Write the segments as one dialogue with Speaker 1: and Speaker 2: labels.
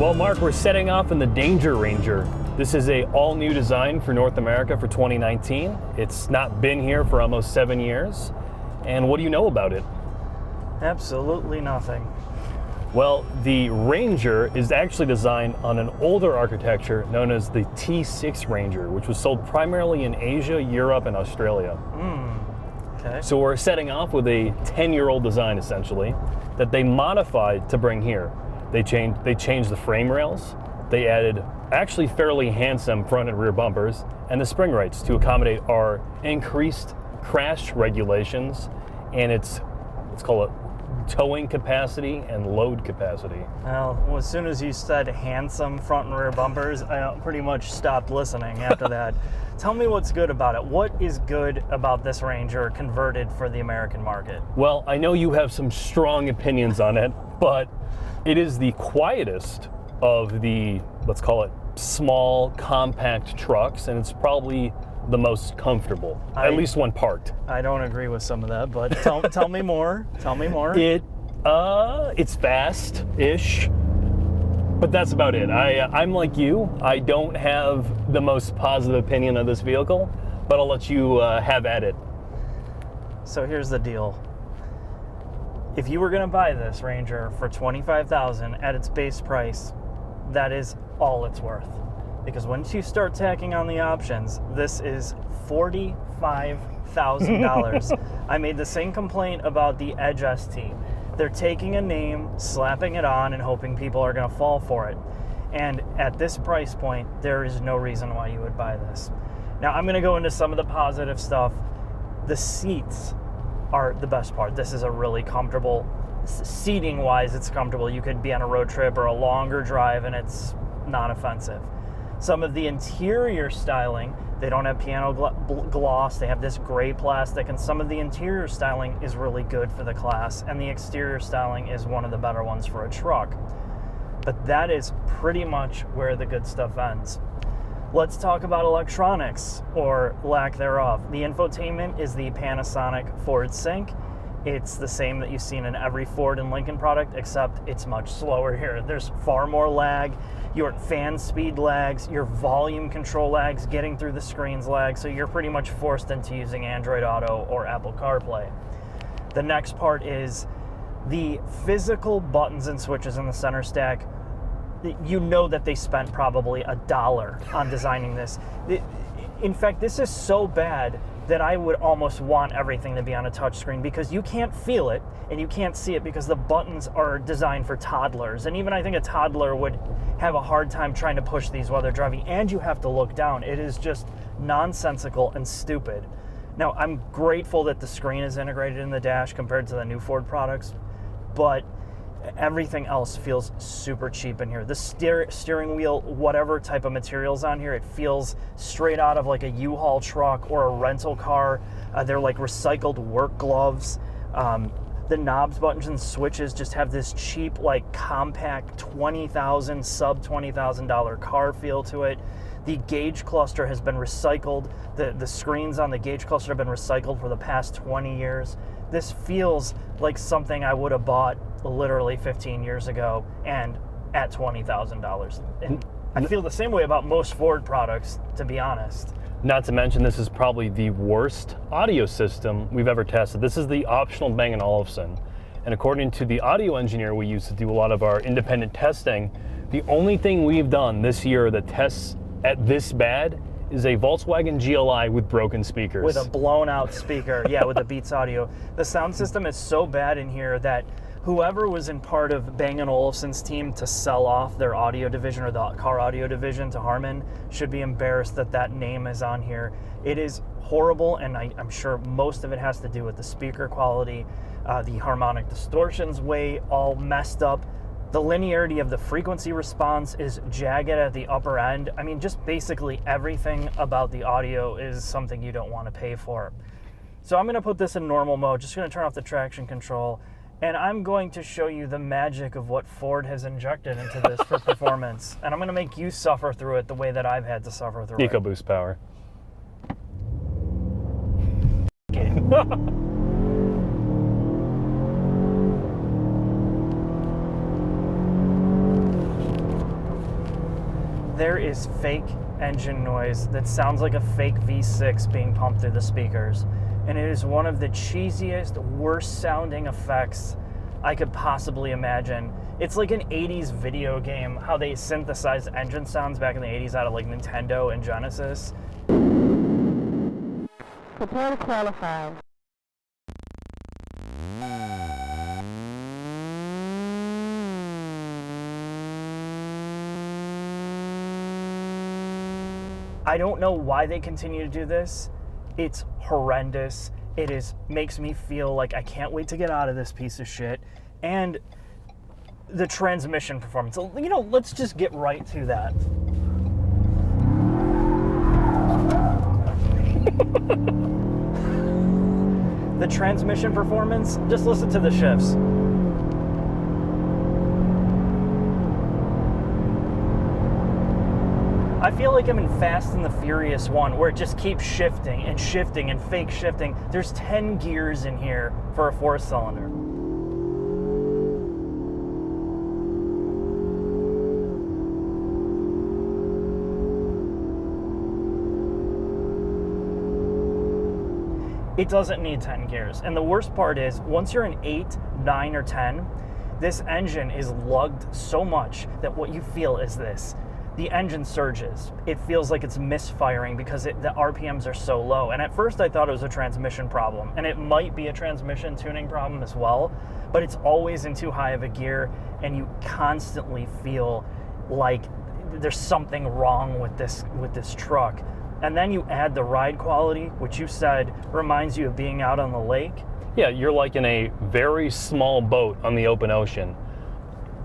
Speaker 1: Well, Mark, we're setting off in the Danger Ranger. This is a all-new design for North America for 2019. It's not been here for almost 7 years. And what do you know about it?
Speaker 2: Absolutely nothing.
Speaker 1: Well, the Ranger is actually designed on an older architecture known as the T6 Ranger, which was sold primarily in Asia, Europe, and Australia.
Speaker 2: Okay.
Speaker 1: So we're setting off with a 10-year-old design, essentially, that they modified to bring here. They changed the frame rails. They added actually fairly handsome front and rear bumpers and the spring rates to accommodate our increased crash regulations and its, let's call it, towing capacity and load capacity.
Speaker 2: Well, as soon as you said handsome front and rear bumpers, I pretty much stopped listening after that. Tell me what's good about it. What is good about this Ranger converted for the American market?
Speaker 1: Well, I know you have some strong opinions on it, but it is the quietest of the, let's call it, small, compact trucks, and it's probably the most comfortable, at least when parked.
Speaker 2: I don't agree with some of that, but tell me more. Tell me more.
Speaker 1: It's fast-ish, but that's about it. I'm like you. I don't have the most positive opinion of this vehicle, but I'll let you have at it.
Speaker 2: So here's the deal. If you were going to buy this Ranger for $25,000 at its base price, that is all it's worth. Because once you start tacking on the options, this is $45,000. I made the same complaint about the Edge ST. They're taking a name, slapping it on, and hoping people are going to fall for it. And at this price point, there is no reason why you would buy this. Now, I'm going to go into some of the positive stuff. The seats are the best part. This is a really comfortable, seating wise, it's comfortable. You could be on a road trip or a longer drive and it's not offensive. Some of the interior styling, they don't have piano gloss, they have this gray plastic, and some of the interior styling is really good for the class, and the exterior styling is one of the better ones for a truck. But that is pretty much where the good stuff ends. Let's talk about electronics, or lack thereof. The infotainment is the Panasonic Ford Sync. It's the same that you've seen in every Ford and Lincoln product, except it's much slower here. There's far more lag. Your fan speed lags, your volume control lags, getting through the screens lag, so you're pretty much forced into using Android Auto or Apple CarPlay. The next part is the physical buttons and switches in the center stack. You know that they spent probably $1 on designing this. In fact, this is so bad that I would almost want everything to be on a touchscreen, because you can't feel it and you can't see it because the buttons are designed for toddlers. And even I think a toddler would have a hard time trying to push these while they're driving, and you have to look down. It is just nonsensical and stupid. Now, I'm grateful that the screen is integrated in the dash compared to the new Ford products, but everything else feels super cheap in here. The steering wheel, whatever type of material's on here, it feels straight out of like a U-Haul truck or a rental car. They're like recycled work gloves. The knobs, buttons, and switches just have this cheap, like compact $20,000, sub $20,000 car feel to it. The gauge cluster has been recycled. The screens on the gauge cluster have been recycled for the past 20 years. This feels like something I would have bought literally 15 years ago and at $20,000. And I feel the same way about most Ford products, to be honest.
Speaker 1: Not to mention, this is probably the worst audio system we've ever tested. This is the optional Bang & Olufsen. And according to the audio engineer we use to do a lot of our independent testing, the only thing we've done this year that tests at this bad is a Volkswagen GLI with broken speakers.
Speaker 2: With a blown out speaker, yeah, with the Beats audio. The sound system is so bad in here that whoever was in part of Bang & Olufsen's team to sell off their audio division, or the car audio division, to Harman should be embarrassed that that name is on here. It is horrible, and I'm sure most of it has to do with the speaker quality. The harmonic distortion's way all messed up. The linearity of the frequency response is jagged at the upper end. I mean, just basically everything about the audio is something you don't want to pay for. So I'm going to put this in normal mode, just going to turn off the traction control, and I'm going to show you the magic of what Ford has injected into this for performance. And I'm going to make you suffer through it the way that I've had to suffer through it.
Speaker 1: EcoBoost power.
Speaker 2: there is fake engine noise that sounds like a fake V6 being pumped through the speakers. And it is one of the cheesiest, worst sounding effects I could possibly imagine. It's like an 80s video game, how they synthesized engine sounds back in the 80s out of like Nintendo and Genesis.
Speaker 3: Prepare to qualify.
Speaker 2: I don't know why they continue to do this. It's horrendous. Makes me feel like I can't wait to get out of this piece of shit. And the transmission performance. You know, let's just get right to that. The transmission performance, just listen to the shifts. I feel like I'm in Fast and the Furious 1, where it just keeps shifting and shifting and fake shifting. There's 10 gears in here for a 4-cylinder. It doesn't need 10 gears. And the worst part is, once you're in 8, 9, or 10, this engine is lugged so much that what you feel is this. The engine surges. It feels like it's misfiring because the RPMs are so low. And at first I thought it was a transmission problem, and it might be a transmission tuning problem as well, but it's always in too high of a gear, and you constantly feel like there's something wrong with this truck. And then you add the ride quality, which you said reminds you of being out on the lake.
Speaker 1: Yeah, you're like in a very small boat on the open ocean.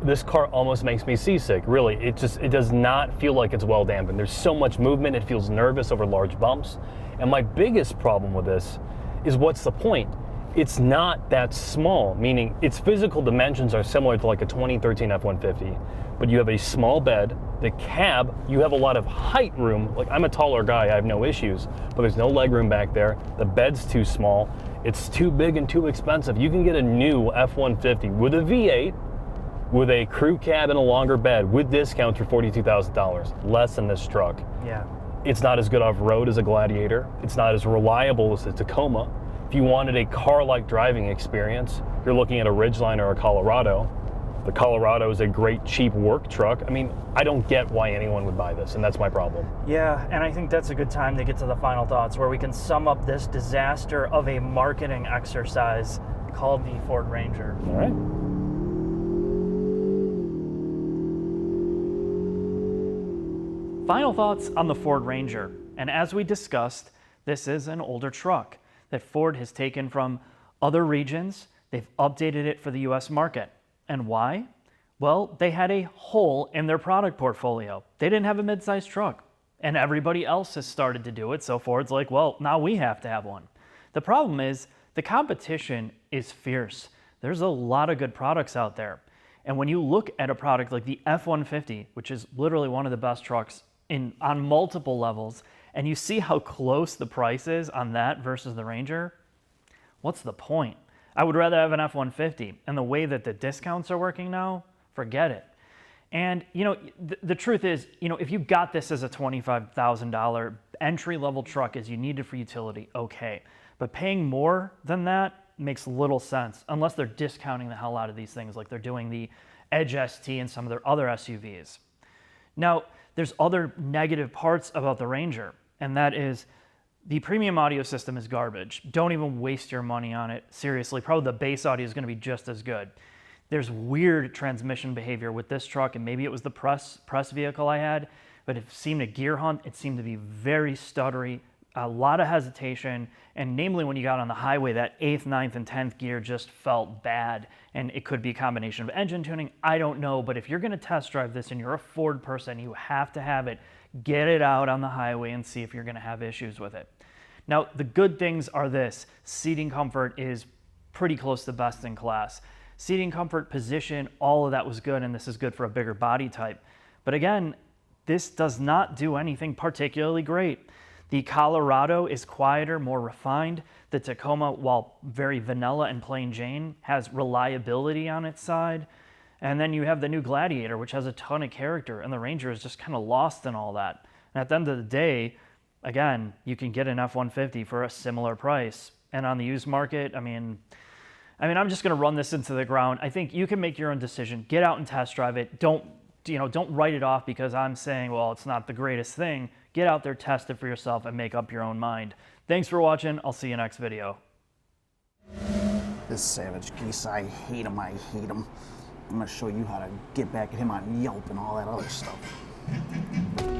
Speaker 1: This car almost makes me seasick, really. It does not feel like it's well dampened. There's so much movement, it feels nervous over large bumps. And my biggest problem with this is, what's the point? It's not that small, meaning its physical dimensions are similar to like a 2013 F-150, but you have a small bed. The cab, you have a lot of height room. Like, I'm a taller guy, I have no issues, but there's no leg room back there. The bed's too small. It's too big and too expensive. You can get a new F-150 with a V8, with a crew cab and a longer bed, with discounts for $42,000, less than this truck.
Speaker 2: Yeah.
Speaker 1: It's not as good off-road as a Gladiator. It's not as reliable as a Tacoma. If you wanted a car-like driving experience, you're looking at a Ridgeline or a Colorado. The Colorado is a great, cheap work truck. I mean, I don't get why anyone would buy this, and that's my problem.
Speaker 2: Yeah, and I think that's a good time to get to the final thoughts, where we can sum up this disaster of a marketing exercise called the Ford Ranger.
Speaker 1: All right.
Speaker 2: Final thoughts on the Ford Ranger. And as we discussed, this is an older truck that Ford has taken from other regions. They've updated it for the US market. And why? Well, they had a hole in their product portfolio. They didn't have a mid-sized truck, and everybody else has started to do it. So Ford's like, well, now we have to have one. The problem is the competition is fierce. There's a lot of good products out there. And when you look at a product like the F-150, which is literally one of the best trucks on multiple levels, and you see how close the price is on that versus the Ranger, what's the point? I would rather have an F-150, and the way that the discounts are working now, forget it. And, you know, the truth is, you know, if you got this as a $25,000 entry-level truck as you need it for utility, okay. But paying more than that makes little sense, unless they're discounting the hell out of these things like they're doing the Edge ST and some of their other SUVs. Now, there's other negative parts about the Ranger, and that is the premium audio system is garbage. Don't even waste your money on it. Seriously, probably the base audio is going to be just as good. There's weird transmission behavior with this truck, and maybe it was the press vehicle I had, but it seemed a gear hunt. It seemed to be very stuttery, a lot of hesitation, and namely when you got on the highway, that 8th, 9th, and 10th gear just felt bad, and it could be a combination of engine tuning. I don't know, but if you're going to test drive this and you're a Ford person, you have to have it. Get it out on the highway and see if you're going to have issues with it. Now, the good things are this. Seating comfort is pretty close to best in class. Seating comfort, position, all of that was good, and this is good for a bigger body type. But again, this does not do anything particularly great. The Colorado is quieter, more refined. The Tacoma, while very vanilla and plain Jane, has reliability on its side. And then you have the new Gladiator, which has a ton of character, and the Ranger is just kind of lost in all that. And at the end of the day, again, you can get an F-150 for a similar price. And on the used market, I mean, I'm just going to run this into the ground. I think you can make your own decision. Get out and test drive it. Don't write it off because I'm saying, well, it's not the greatest thing. Get out there, test it for yourself, and make up your own mind. Thanks for watching. I'll see you next video.
Speaker 4: This Savage Geese, I hate him. I'm gonna show you how to get back at him on Yelp and all that other stuff.